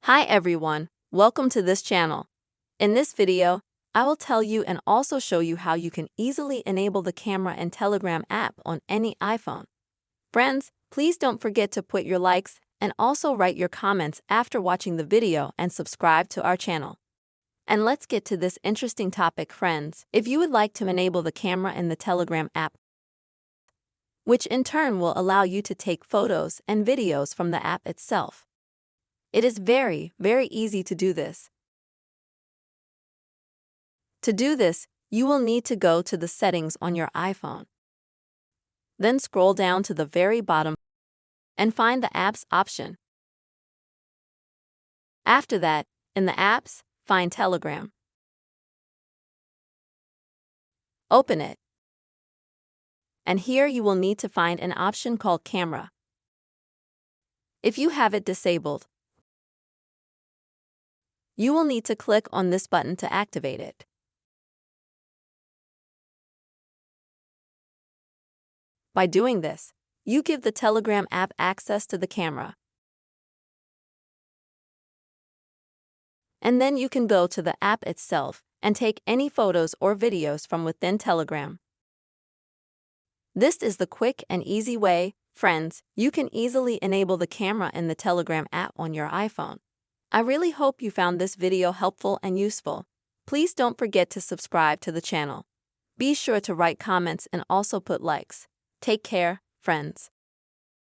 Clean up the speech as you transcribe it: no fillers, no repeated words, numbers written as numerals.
Hi everyone, welcome to this channel. In this video, I will tell you and also show you how you can easily enable the camera and Telegram app on any iPhone. Friends, please don't forget to put your likes and also write your comments after watching the video and subscribe to our channel. And let's get to this interesting topic, friends. If you would like to enable the camera in the Telegram app, which in turn will allow you to take photos and videos from the app itself. It is very easy to do this. To do this, you will need to go to the settings on your iPhone. Then scroll down to the very bottom and find the apps option. After that, in the apps, find Telegram. Open it. And here you will need to find an option called Camera. If you have it disabled, you will need to click on this button to activate it. By doing this, you give the Telegram app access to the camera. And then you can go to the app itself and take any photos or videos from within Telegram. This is the quick and easy way, friends. You can easily enable the camera in the Telegram app on your iPhone. I really hope you found this video helpful and useful. Please don't forget to subscribe to the channel. Be sure to write comments and also put likes. Take care, friends.